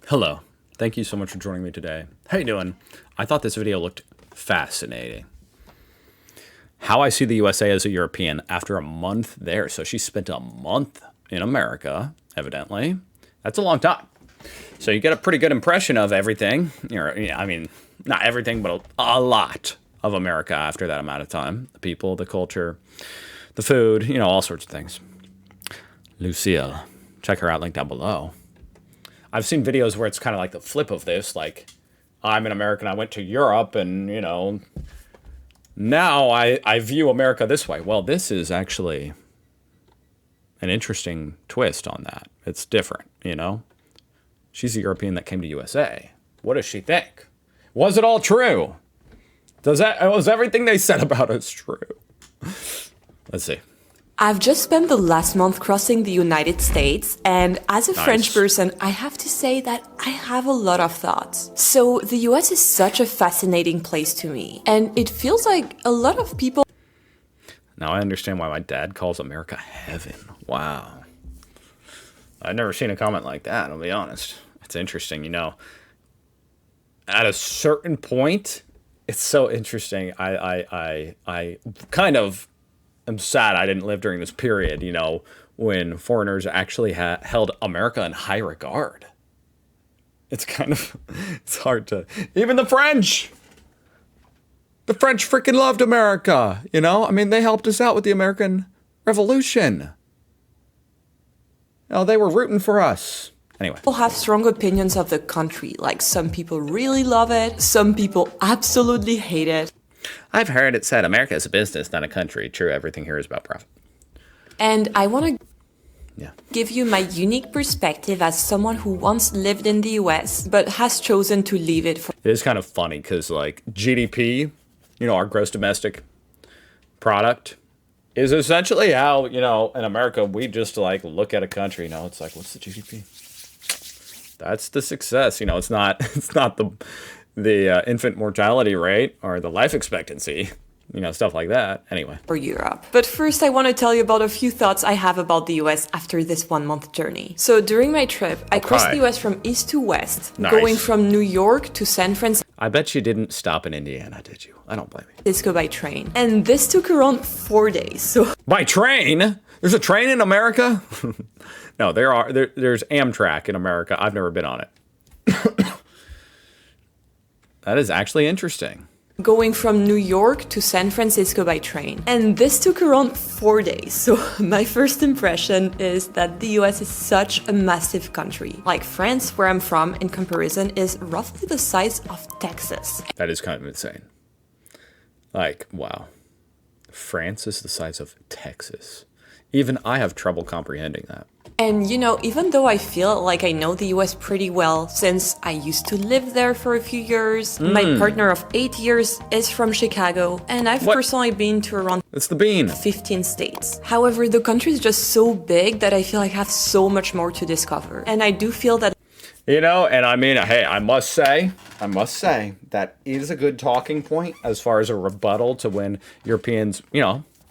Hello. Thank you so much for joining me today. How you doing? I thought this video looked fascinating. How I see the USA as a European after a month there. So she spent a month in America, evidently. That's a long time. So you get a pretty good impression of everything. I mean, not everything, but a lot of America after that amount of time. The people, the culture, the food, all sorts of things. Lucille. Check her out, link down below. I've seen videos where it's kind of like the flip of this, like I'm an American, I went to Europe and, now I view America this way. Well, this is actually an interesting twist on that. It's different, She's a European that came to USA. What does she think? Was it all true? Was everything they said about us true? Let's see. I've just spent the last month crossing the United States, and as a French person, I have to say that I have a lot of thoughts. So the US is such a fascinating place to me, and it feels like a lot of people... Now I understand why my dad calls America heaven. Wow. I've never seen a comment like that, I'll be honest. It's interesting, At a certain point, it's so interesting. I kind of... I'm sad I didn't live during this period, when foreigners actually held America in high regard. It's it's hard to, even the French freaking loved America, I mean, they helped us out with the American Revolution. They were rooting for us. Anyway. People have strong opinions of the country, like some people really love it, some people absolutely hate it. I've heard it said America is a business, not a country. True, everything here is about profit. And I want to give you my unique perspective as someone who once lived in the US, but has chosen to leave it for... It is kind of funny because, like, GDP, our gross domestic product, is essentially how, in America, we just, look at a country, it's like, what's the GDP? That's the success. It's not the infant mortality rate or the life expectancy, stuff like that. Anyway. For Europe. But first, I want to tell you about a few thoughts I have about the US after this 1-month journey. So during my trip, I crossed the US from east to west, going from New York to San Francisco. I bet you didn't stop in Indiana, did you? I don't blame you. By train. And this took around 4 days. So by train? There's a train in America? No, there's Amtrak in America. I've never been on it. That is actually interesting. Going from New York to San Francisco by train. And this took around 4 days. So my first impression is that the US is such a massive country. Like France, where I'm from, in comparison, is roughly the size of Texas. That is kind of insane. Like, wow. France is the size of Texas. Even I have trouble comprehending that. And even though I feel like I know the US pretty well, since I used to live there for a few years, my partner of 8 years is from Chicago, and I've personally been to around... It's the bean. 15 states. However, the country is just so big that I feel like I have so much more to discover. And I do feel that... and I mean, hey, I must say, that is a good talking point as far as a rebuttal to when Europeans,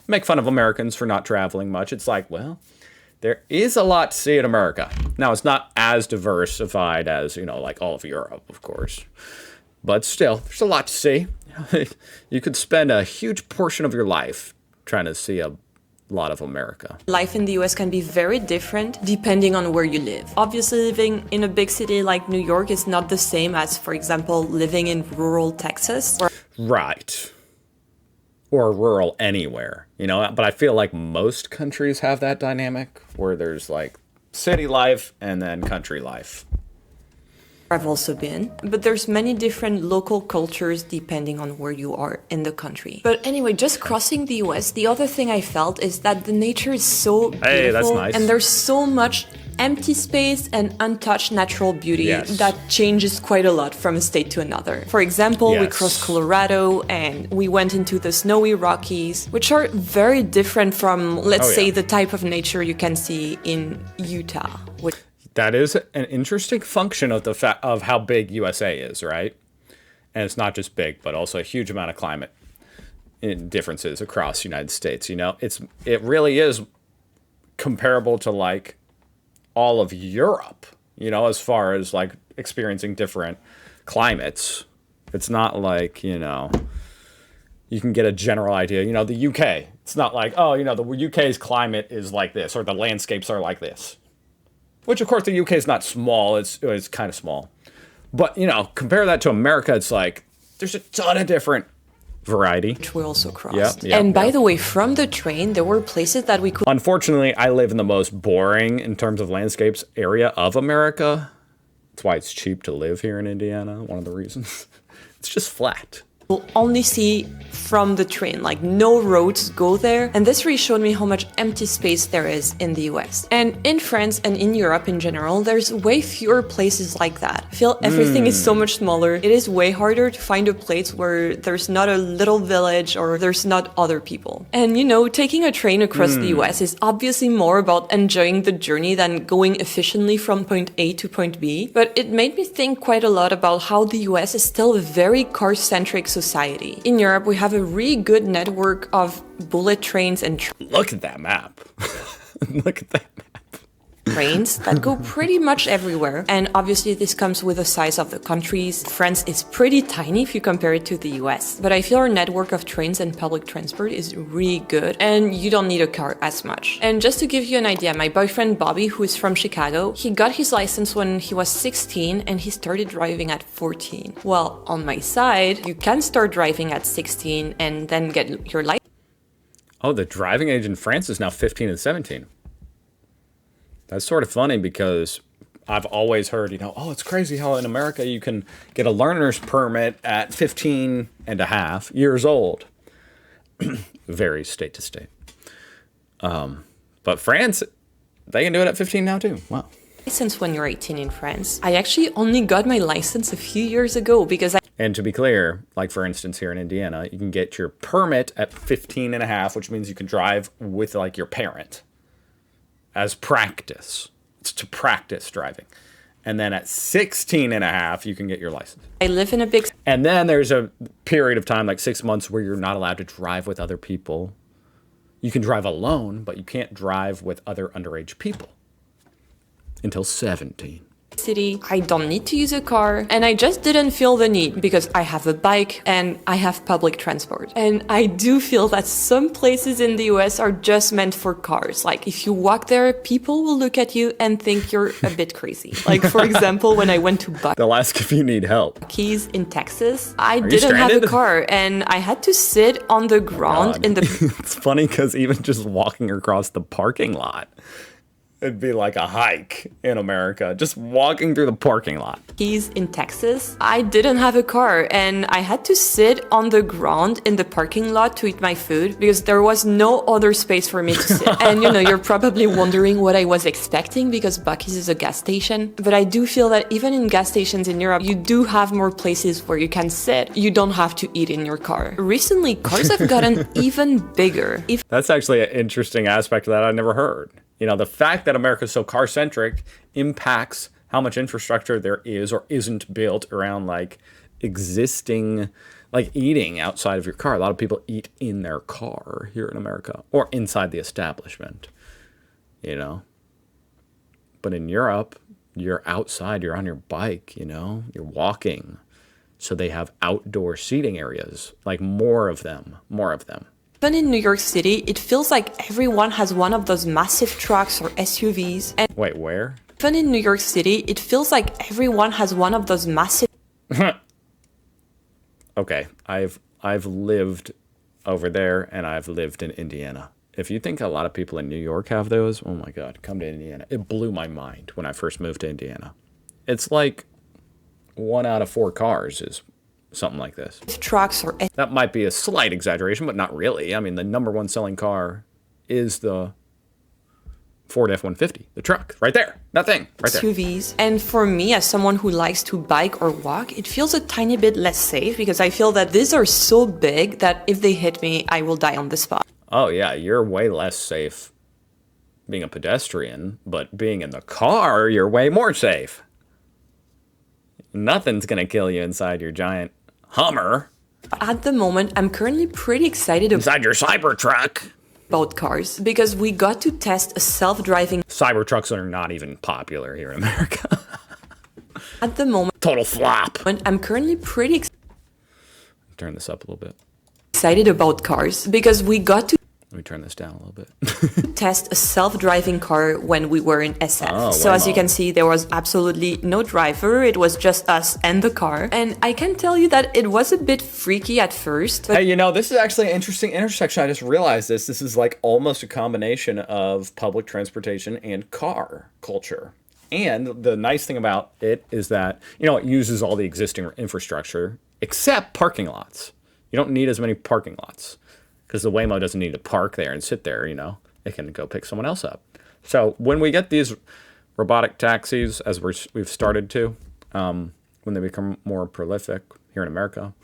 make fun of Americans for not traveling much. It's like, well... There is a lot to see in America. Now, it's not as diversified as, like all of Europe, of course. But still, there's a lot to see. You could spend a huge portion of your life trying to see a lot of America. Life in the US can be very different depending on where you live. Obviously, living in a big city like New York is not the same as, for example, living in rural Texas. Right. Or rural anywhere, but I feel like most countries have that dynamic where there's like city life and then country life. I've also been, but there's many different local cultures depending on where you are in the country. But anyway, just crossing the US, the other thing I felt is that the nature is so beautiful. Hey, that's nice. And there's so much empty space and untouched natural beauty that changes quite a lot from a state to another. For example, we crossed Colorado and we went into the snowy Rockies, which are very different from, let's say, the type of nature you can see in Utah. That is an interesting function of the fact of how big USA is, right? And it's not just big, but also a huge amount of climate differences across the United States. It really is comparable to like all of Europe, as far as like experiencing different climates. It's not like, you know, you can get a general idea. You know, the UK, it's not like, oh, you know, the UK's climate is like this, or the landscapes are like this. Which, of course, the UK is not small. It's kind of small. But, you know, compare that to America, it's like, there's a ton of different variety. Which we also crossed. And by the way, from the train, there were places that we could... Unfortunately, I live in the most boring, in terms of landscapes, area of America. That's why it's cheap to live here in Indiana, one of the reasons. It's just flat. We'll only see from the train, like no roads go there. And this really showed me how much empty space there is in the US. And in France and in Europe in general, there's way fewer places like that. I feel everything is so much smaller. It is way harder to find a place where there's not a little village or there's not other people. And you know, taking a train across the US is obviously more about enjoying the journey than going efficiently from point A to point B. But it made me think quite a lot about how the US is still a very car-centric society. In Europe, we have a really good network of bullet trains and look at that map. Look at that map. Trains that go pretty much everywhere. And obviously this comes with the size of the countries. France is pretty tiny if you compare it to the US. But I feel our network of trains and public transport is really good. And you don't need a car as much. And just to give you an idea, my boyfriend Bobby, who is from Chicago, he got his license when he was 16 and he started driving at 14. Well, on my side, you can start driving at 16 and then get your license. Oh, the driving age in France is now 15 and 17. That's sort of funny because I've always heard, you know, oh, it's crazy how in America you can get a learner's permit at 15 and a half years old. Varies state to state. But France, they can do it at 15 now too. Wow. License when you're 18 in France. I actually only got my license a few years ago because And to be clear, like for instance here in Indiana, you can get your permit at 15 and a half, which means you can drive with like your parent. As practice. It's to practice driving. And then at 16 and a half, you can get your license. I live in a big... And then there's a period of time, like 6 months, where you're not allowed to drive with other people. You can drive alone, but you can't drive with other underage people until 17. City. I don't need to use a car, and I just didn't feel the need because I have a bike and I have public transport. And I do feel that some places in the US are just meant for cars. Like if you walk there, people will look at you and think you're a bit crazy. Like for example, when I went to they'll ask if you need help. Keys in Texas, I didn't have a car and I had to sit on the ground in the... It's funny because even just walking across the parking lot, it'd be like a hike in America, just walking through the parking lot. Keys in Texas, I didn't have a car and I had to sit on the ground in the parking lot to eat my food because there was no other space for me to sit. And you know, you're probably wondering what I was expecting because Buc-ee's is a gas station. But I do feel that even in gas stations in Europe, you do have more places where you can sit. You don't have to eat in your car. Recently, cars have gotten even bigger. That's actually an interesting aspect of that I never heard. You know, the fact that America is so car-centric impacts how much infrastructure there is or isn't built around, like, existing, like, eating outside of your car. A lot of people eat in their car here in America or inside the establishment, you know. But in Europe, you're outside, you're on your bike, you know, you're walking. So they have outdoor seating areas, like more of them. Even in New York City, it feels like everyone has one of those massive trucks or SUVs. And wait, where? Even in New York City, it feels like everyone has one of those massive... Okay, I've lived over there and I've lived in Indiana. If you think a lot of people in New York have those, oh my God, come to Indiana. It blew my mind when I first moved to Indiana. It's like 1 out of 4 cars is something like this. Trucks or... That might be a slight exaggeration, but not really. I mean, the #1 selling car is the Ford F-150, the truck, right there, that thing, right there. SUVs. And for me, as someone who likes to bike or walk, it feels a tiny bit less safe because I feel that these are so big that if they hit me, I will die on the spot. Oh yeah, you're way less safe being a pedestrian, but being in the car, you're way more safe. Nothing's gonna kill you inside your giant Hummer. At the moment, I'm currently pretty excited inside your Cybertruck about cars because we got to test a self-driving... Cybertrucks are not even popular here in America. At the moment, Total flop. I'm currently pretty Turn this up a little bit. excited about cars because we got to Let me turn this down a little bit. test a self-driving car when we were in SF. Oh, so as you Waymo. can see, there was absolutely no driver. It was just us and the car. And I can tell you that it was a bit freaky at first. But Hey, you know, this is actually an interesting intersection. I just realized this. This is like almost a combination of public transportation and car culture. And the nice thing about it is that, you know, it uses all the existing infrastructure except parking lots. You don't need as many parking lots because the Waymo doesn't need to park there and sit there, you know. It can go pick someone else up. So when we get these robotic taxis, as we've started to, when they become more prolific here in America,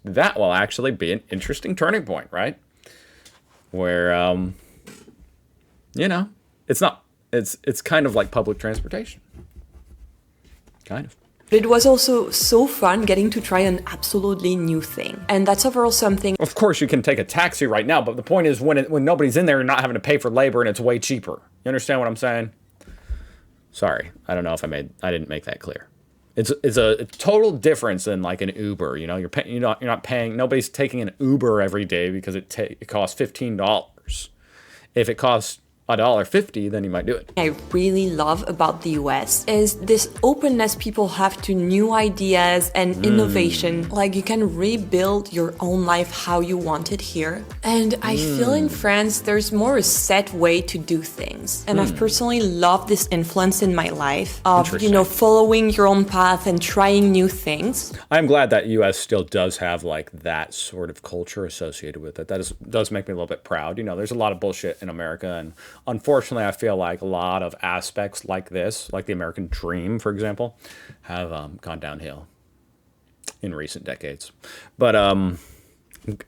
that will actually be an interesting turning point, right? Where, you know, it's kind of like public transportation. Kind of. it was also so fun getting to try an absolutely new thing. And that's overall something. Of course, you can take a taxi right now, but the point is when nobody's in there, you're not having to pay for labor and it's way cheaper. You understand what I'm saying? Sorry, I don't know if I didn't make that clear. It's a total difference than like an Uber. You know, you're not paying. Nobody's taking an Uber every day because it costs $15. If it costs $1.50, then you might do it. I really love about the US is this openness people have to new ideas and innovation. Like you can rebuild your own life how you want it here. And I feel in France there's more a set way to do things. And I've personally loved this influence in my life of, you know, following your own path and trying new things. I'm glad that US still does have like that sort of culture associated with it. That does make me a little bit proud. You know, there's a lot of bullshit in America, and unfortunately, I feel like a lot of aspects like this, like the American dream, for example, have gone downhill in recent decades. But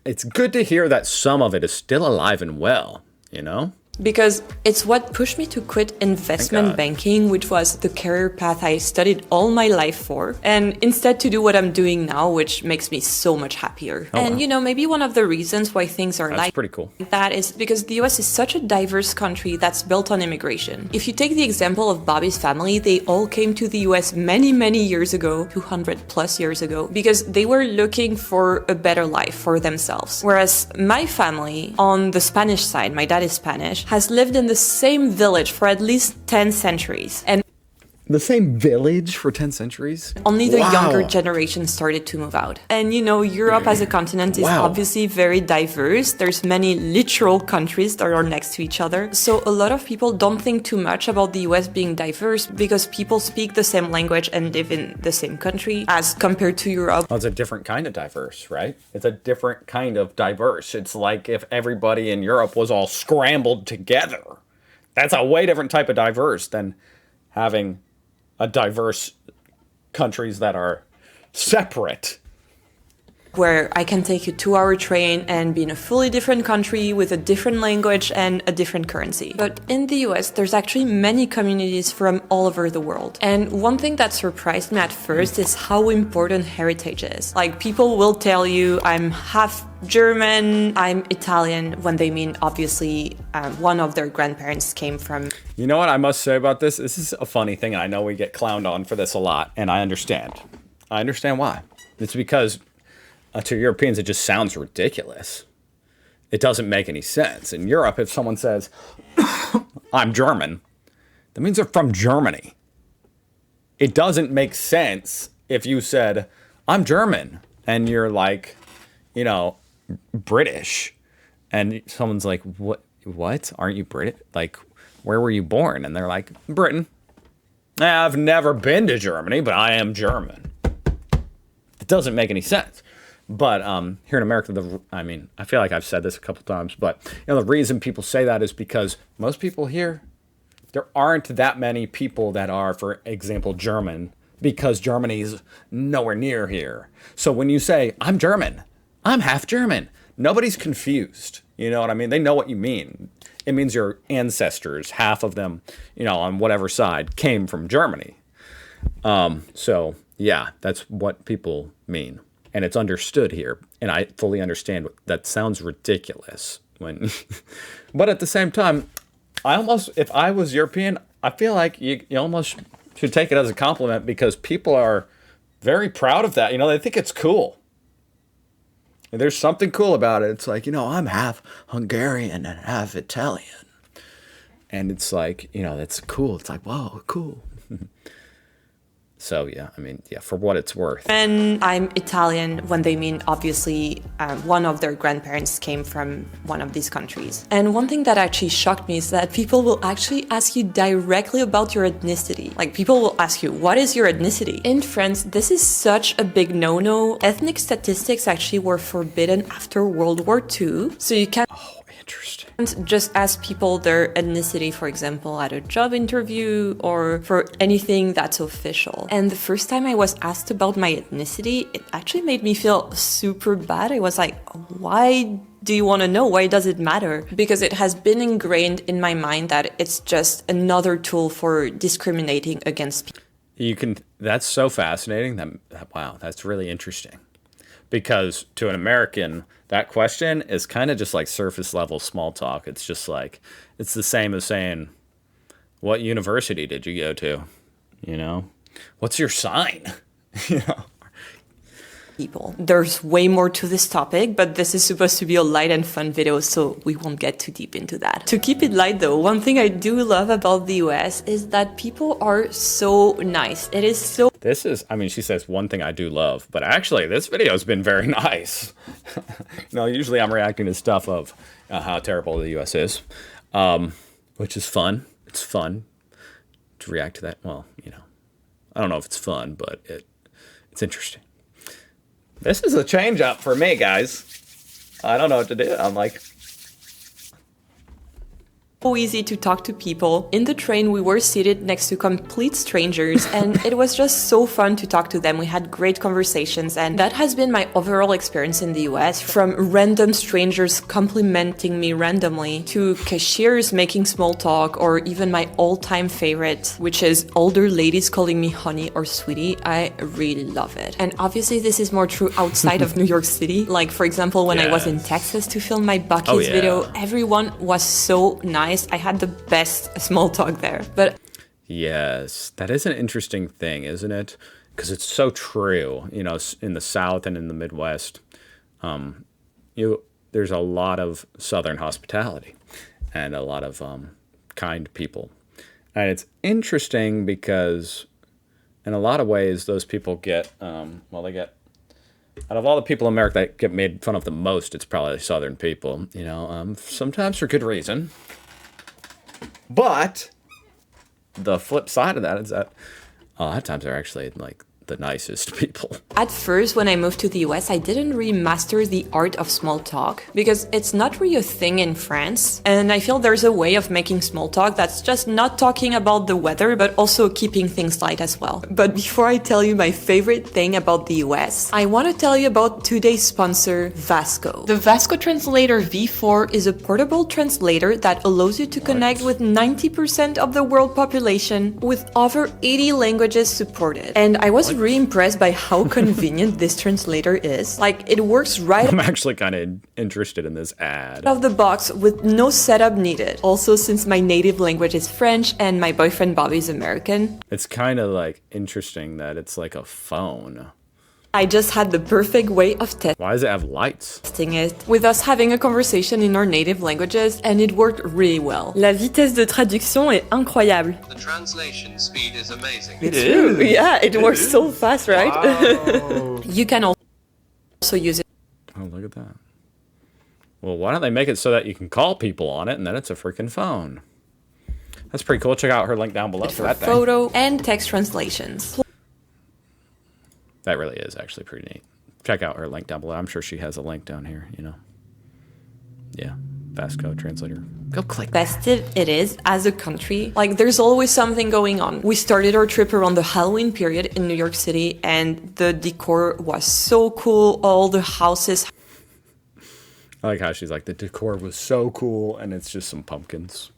it's good to hear that some of it is still alive and well, you know? Because it's what pushed me to quit investment banking, which was the career path I studied all my life for, and instead to do what I'm doing now, which makes me so much happier. And you know, maybe one of the reasons why things are like pretty cool. that is because the US is such a diverse country that's built on immigration. If you take the example of Bobby's family, they all came to the US many, many years ago, 200 plus years ago, because they were looking for a better life for themselves. Whereas my family, on the Spanish side, my dad is Spanish, has lived in the same village for at least 10 centuries. And The same village for 10 centuries? only the younger generation started to move out. And you know, Europe as a continent is obviously very diverse. There's many literal countries that are next to each other. So a lot of people don't think too much about the US being diverse because people speak the same language and live in the same country as compared to Europe. Well, it's a different kind of diverse, right? It's a different kind of diverse. It's like if everybody in Europe was all scrambled together. That's a way different type of diverse than having a diverse countries that are separate. Where I can take a 2-hour train and be in a fully different country with a different language and a different currency. But in the US, there's actually many communities from all over the world. And one thing that surprised me at first is how important heritage is. Like, people will tell you I'm half German, I'm Italian, when they mean obviously one of their grandparents came from. You know what I must say about this? This is a funny thing, and I know we get clowned on for this a lot, and I understand. I understand why. It's because to Europeans, it just sounds ridiculous. It doesn't make any sense. In Europe, if someone says, I'm German, that means they're from Germany. It doesn't make sense if you said, I'm German, and you're like, you know, British. And someone's like, what? Aren't you British? Like, where were you born? And they're like, Britain. I've never been to Germany, but I am German. It doesn't make any sense. But here in America, I feel like I've said this a couple times, but you know, the reason people say that is because most people here, there aren't that many people that are, for example, German, because Germany's nowhere near here. So when you say, I'm German, I'm half German, nobody's confused. You know what I mean? They know what you mean. It means your ancestors, half of them, you know, on whatever side, came from Germany. So yeah, that's what people mean. And it's understood here, and I fully understand. That sounds ridiculous when, but at the same time, if I was European, I feel like you almost should take it as a compliment because people are very proud of that. You know, they think it's cool. And there's something cool about it. It's like, you know, I'm half Hungarian and half Italian. And it's like, you know, that's cool. It's like, whoa, cool. So, yeah, I mean, yeah, for what it's worth. And I'm Italian when they mean, obviously, one of their grandparents came from one of these countries. And one thing that actually shocked me is that people will actually ask you directly about your ethnicity. Like, people will ask you, what is your ethnicity? In France, this is such a big no-no. Ethnic statistics actually were forbidden after World War II. So you can't... Oh, interesting. Just ask people their ethnicity, for example, at a job interview or for anything that's official. And the first time I was asked about my ethnicity, it actually made me feel super bad. I was like, why do you want to know? Why does it matter? Because it has been ingrained in my mind that it's just another tool for discriminating against people. That's so fascinating. Wow, that's really interesting. Because to an American, that question is kind of just like surface level small talk. It's just like, it's the same as saying, what university did you go to? You know, what's your sign? You know, people. There's way more to this topic, but this is supposed to be a light and fun video, so we won't get too deep into that. To keep it light though, one thing I do love about the US is that people are so nice. It is so... I mean, she says one thing I do love, but actually this video has been very nice. You know, usually I'm reacting to stuff of how terrible the US is, which is fun. It's fun to react to that. Well, you know, I don't know if it's fun, but it's interesting. This is a change up for me, guys. I don't know what to do. I'm like... so easy to talk to people. In the train, we were seated next to complete strangers, and it was just so fun to talk to them. We had great conversations, and that has been my overall experience in the US, from random strangers complimenting me randomly to cashiers making small talk, or even my all-time favorite, which is older ladies calling me honey or sweetie. I really love it. And obviously this is more true outside of New York City. Like, for example, when I was in Texas to film my Buc-ee's video, everyone was so nice. I had the best small talk there. But yes, that is an interesting thing, isn't it? Because it's so true. You know, in the South and in the Midwest, there's a lot of Southern hospitality and a lot of kind people. And it's interesting because in a lot of ways, those people get, they get, out of all the people in America that get made fun of the most, it's probably Southern people, you know, sometimes for good reason. But the flip side of that is that a lot of times they're actually like the nicest people. At first, when I moved to the US, I didn't really master the art of small talk because it's not really a thing in France. And I feel there's a way of making small talk that's just not talking about the weather, but also keeping things light as well. But before I tell you my favorite thing about the US, I want to tell you about today's sponsor, Vasco. The Vasco Translator V4 is a portable translator that allows you to connect with 90% of the world population with over 80 languages supported. And I was really impressed by how convenient this translator is. Like, it works right... I'm actually kind of interested in this ad. ...out of the box with no setup needed. Also, since my native language is French and my boyfriend Bobby is American. It's kind of like interesting that it's like a phone. I just had the perfect way of Why does it have lights? testing it, with us having a conversation in our native languages, and it worked really well. La vitesse de traduction est incroyable. The translation speed is amazing. It's true. Yeah, it works so fast, right? Wow. You can also use it. Oh, look at that. Well, why don't they make it so that you can call people on it and then it's a freaking phone? That's pretty cool. Check out her link down below for that thing. Photo and text translations. That really is actually pretty neat. Check out her link down below. I'm sure she has a link down here, you know. Yeah, Vasco Translator. Go click that. Festive it is as a country. Like, there's always something going on. We started our trip around the Halloween period in New York City, and the decor was so cool. All the houses. I like how she's like, the decor was so cool, and it's just some pumpkins.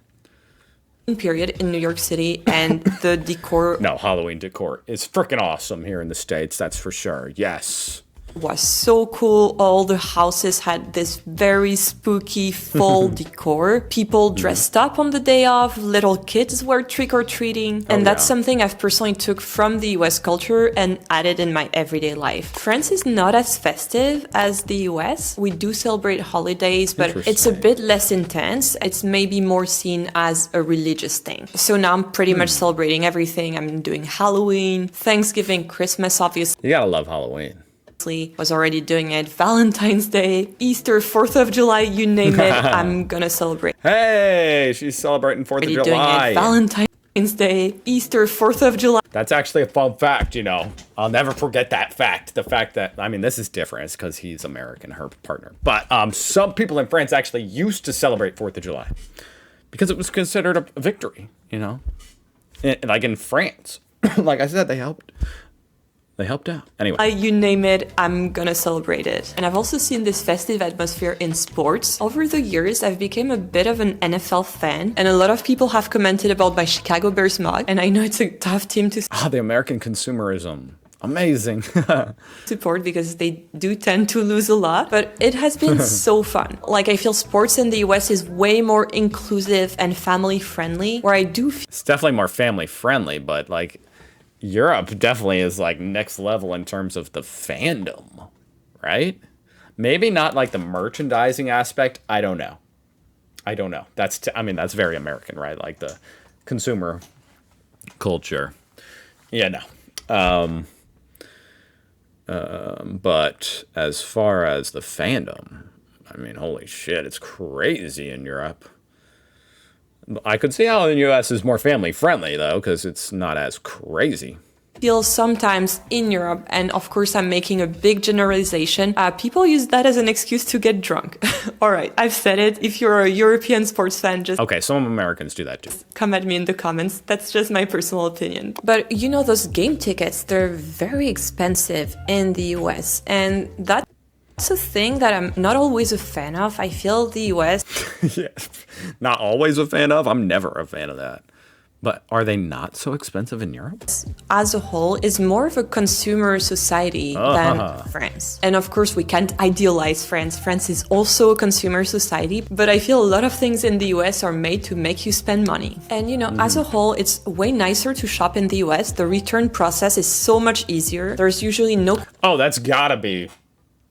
Period in New York City, and the decor... No, Halloween decor is freaking awesome here in the States, that's for sure. Yes. was so cool. All the houses had this very spooky fall decor. People dressed up on the day of, little kids were trick-or-treating, and that's something I've personally took from the US culture and added in my everyday life. France is not as festive as the US. We do celebrate holidays, but it's a bit less intense. It's maybe more seen as a religious thing. So now I'm pretty much celebrating everything. I'm doing Halloween, Thanksgiving, Christmas, obviously. You gotta love Halloween. Was already doing it. Valentine's Day, Easter, 4th of July, you name it, I'm gonna celebrate. Hey, she's celebrating 4th of July. Doing it. Valentine's Day, Easter, 4th of July. That's actually a fun fact, you know. I'll never forget that fact. The fact that, I mean, this is different. It's because he's American, her partner. But some people in France actually used to celebrate 4th of July because it was considered a victory, you know. Like in France. Like I said, they helped out. Anyway. You name it, I'm gonna celebrate it. And I've also seen this festive atmosphere in sports. Over the years, I've become a bit of an NFL fan, and a lot of people have commented about my Chicago Bears mug, and I know it's a tough team to the American consumerism. Amazing. support because they do tend to lose a lot, but it has been so fun. Like, I feel sports in the US is way more inclusive and family friendly, where I do feel it's definitely more family friendly, but like Europe definitely is like next level in terms of the fandom, right? Maybe not like the merchandising aspect. I don't know. That's that's very American, right? Like the consumer culture. Yeah, no. But as far as the fandom, I mean, holy shit, it's crazy in Europe. I could see how the US is more family friendly though, because it's not as crazy. Feel sometimes in Europe, and of course I'm making a big generalization, people use that as an excuse to get drunk. All right, I've said it. If you're a European sports fan, just okay, some Americans do that too. Come at me in the comments. That's just my personal opinion. But you know, those game tickets, they're very expensive in the US, and that's a thing that I'm not always a fan of. I feel the US... Yeah, not always a fan of. I'm never a fan of that. But are they not so expensive in Europe? As a whole, is more of a consumer society than France. And of course, we can't idealize France. France is also a consumer society, but I feel a lot of things in the US are made to make you spend money. And you know, as a whole, it's way nicer to shop in the US. The return process is so much easier. There's usually no... Oh, that's gotta be...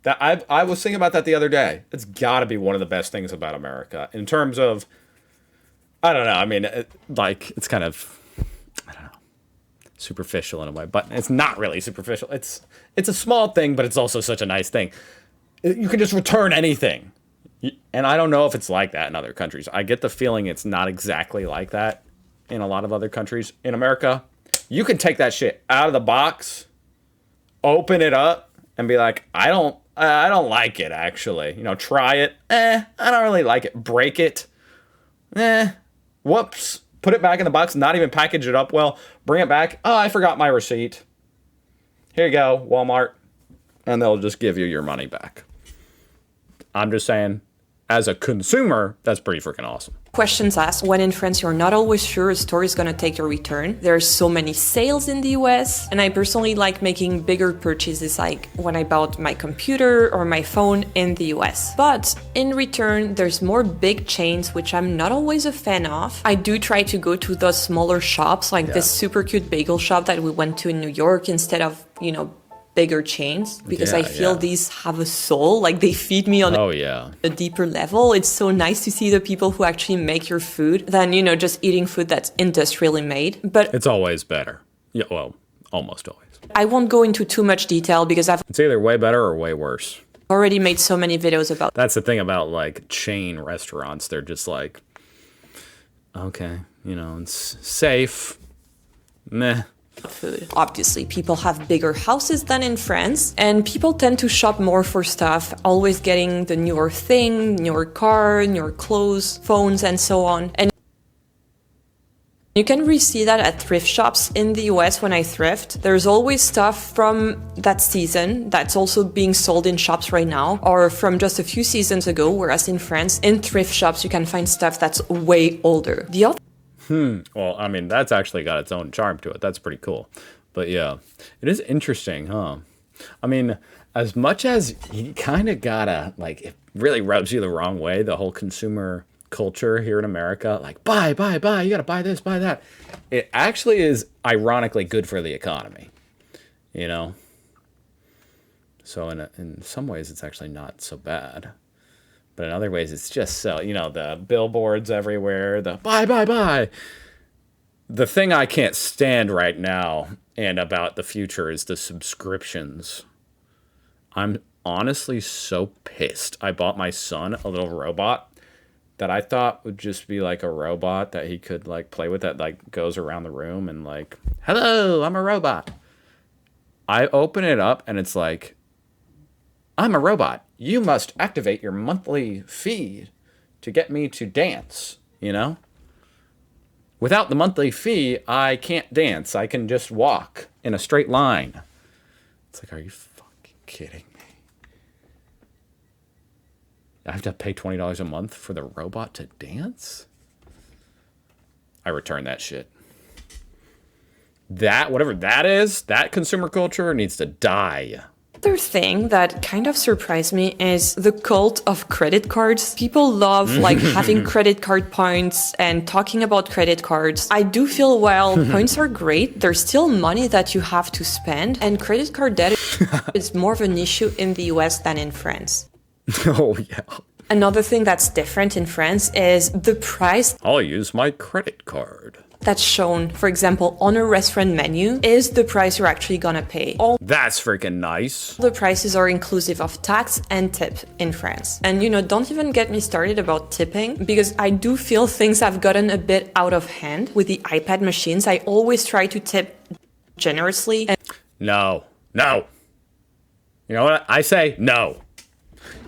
I was thinking about that the other day. It's gotta be one of the best things about America in terms of... I don't know. I mean, it's kind of, I don't know, superficial in a way, but it's not really superficial. It's a small thing, but it's also such a nice thing. You can just return anything. And I don't know if it's like that in other countries. I get the feeling it's not exactly like that in a lot of other countries. In America, you can take that shit out of the box, open it up, and be like, I don't like it, actually. You know, try it. I don't really like it. Break it. Whoops. Put it back in the box, not even package it up well. Bring it back. Oh, I forgot my receipt. Here you go, Walmart. And they'll just give you your money back. I'm just saying, as a consumer, that's pretty freaking awesome. Questions asked. When in France, you're not always sure a store is going to take your return. There's so many sales in the US, and I personally like making bigger purchases, like when I bought my computer or my phone in the US. But in return, there's more big chains, which I'm not always a fan of. I do try to go to those smaller shops, like this super cute bagel shop that we went to in New York, instead of, you know, bigger chains, because I feel these have a soul, like they feed me on a deeper level. It's so nice to see the people who actually make your food than, you know, just eating food that's industrially made. But it's always better. Yeah, well, almost always. I won't go into too much detail because it's either way better or way worse. Already made so many videos about. That's the thing about like chain restaurants. They're just like, okay, you know, it's safe. Meh. Food. Obviously, people have bigger houses than in France, and people tend to shop more for stuff, always getting the newer thing, newer car, newer clothes, phones, and so on. And you can really see that at thrift shops in the US. When I thrift, there's always stuff from that season that's also being sold in shops right now, or from just a few seasons ago, whereas in France, in thrift shops, you can find stuff that's way older. The other Well, I mean, that's actually got its own charm to it. That's pretty cool. But yeah, it is interesting, huh? I mean, as much as you kind of gotta, like, it really rubs you the wrong way, the whole consumer culture here in America, like, buy, you gotta buy this, buy that. It actually is ironically good for the economy, you know? So in some ways, it's actually not so bad. But in other ways, it's just so, you know, the billboards everywhere, the buy. The thing I can't stand right now and about the future is the subscriptions. I'm honestly so pissed. I bought my son a little robot that I thought would just be like a robot that he could like play with, that like goes around the room and like, hello, I'm a robot. I open it up and it's like, I'm a robot. You must activate your monthly fee to get me to dance, you know? Without the monthly fee, I can't dance. I can just walk in a straight line. It's like, are you fucking kidding me? I have to pay $20 a month for the robot to dance? I return that shit. That, whatever that is, that consumer culture needs to die. Another thing that kind of surprised me is the cult of credit cards. People love like having credit card points and talking about credit cards. I do feel while points are great, there's still money that you have to spend, and credit card debt is more of an issue in the US than in France. Oh, yeah. Another thing that's different in France is the price. I'll use my credit card. That's shown, for example, on a restaurant menu is the price you're actually gonna pay. All That's freaking nice. the prices are inclusive of tax and tip in France. And you know, don't even get me started about tipping, because I do feel things have gotten a bit out of hand with the iPad machines. I always try to tip generously. And No. You know what? I say no.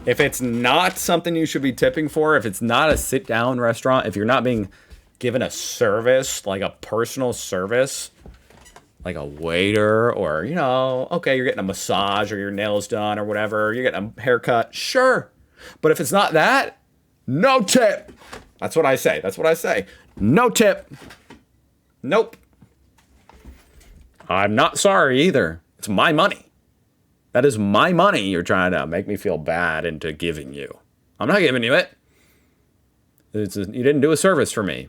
If it's not something you should be tipping for, if it's not a sit-down restaurant, if you're not being given a service, like a personal service, like a waiter, or, you know, okay, you're getting a massage or your nails done or whatever, you're getting a haircut, sure. But if it's not that, no tip. That's what I say. No tip. Nope. I'm not sorry either. It's my money. That is my money you're trying to make me feel bad into giving you. I'm not giving you it. You didn't do a service for me.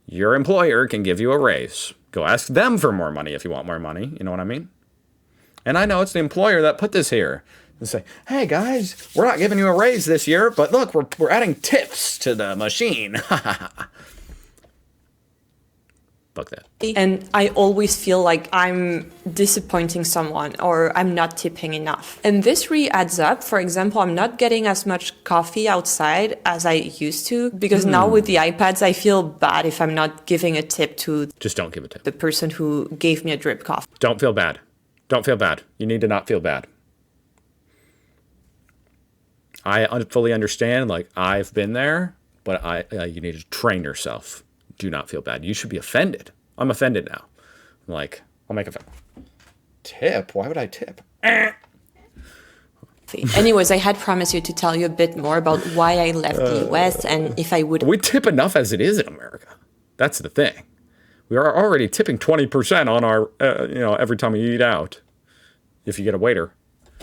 Your employer can give you a raise. Go ask them for more money if you want more money. You know what I mean? And I know it's the employer that put this here. And say, hey guys, we're not giving you a raise this year, but look, we're adding tips to the machine. Fuck that. And I always feel like I'm disappointing someone or I'm not tipping enough. And this really adds up. For example, I'm not getting as much coffee outside as I used to, because now with the iPads, I feel bad if I'm not giving a tip to Just don't give a tip. the person who gave me a drip coffee. Don't feel bad. Don't feel bad. You need to not feel bad. I fully understand, like, I've been there, but you need to train yourself. Do not feel bad. You should be offended. I'm offended now. I'm like, I'll make a tip? Why would I tip? Anyways, I had promised you to tell you a bit more about why I left the US and if I would. We tip enough as it is in America. That's the thing. We are already tipping 20% on our, every time we eat out. If you get a waiter.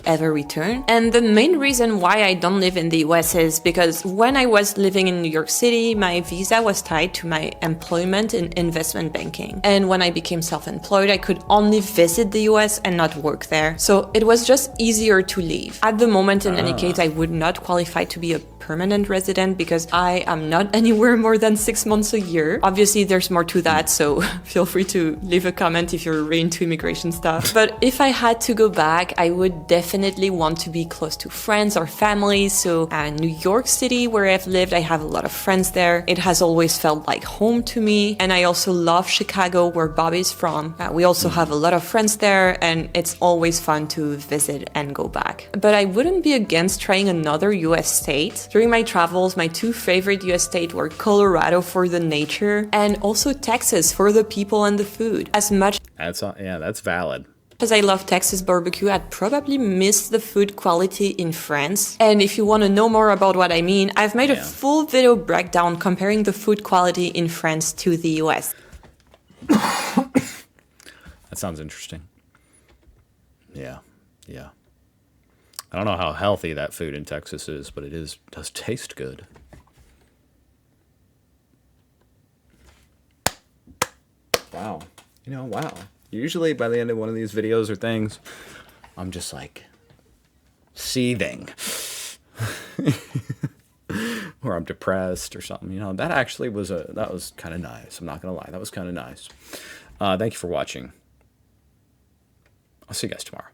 Ever return. And the main reason why I don't live in the US is because when I was living in New York City, my visa was tied to my employment in investment banking. And when I became self-employed, I could only visit the US and not work there. So it was just easier to leave. At the moment, in any case, I would not qualify to be a permanent resident because I am not anywhere more than 6 months a year. Obviously, there's more to that, so feel free to leave a comment if you're really into immigration stuff. But if I had to go back, I would definitely want to be close to friends or family. So New York City, where I've lived, I have a lot of friends there. It has always felt like home to me. And I also love Chicago, where Bobby's from. We also have a lot of friends there, and it's always fun to visit and go back. But I wouldn't be against trying another US state. During my travels, my two favorite US states were Colorado for the nature and also Texas for the people and the food. As much That's valid. as I love Texas barbecue, I'd probably miss the food quality in France. And if you want to know more about what I mean, I've made a full video breakdown comparing the food quality in France to the US. That sounds interesting. Yeah. Yeah. I don't know how healthy that food in Texas is, but does taste good. Wow. Wow. Usually by the end of one of these videos or things, I'm just like seething. Or I'm depressed or something. That actually that was kind of nice. I'm not going to lie. That was kind of nice. Thank you for watching. I'll see you guys tomorrow.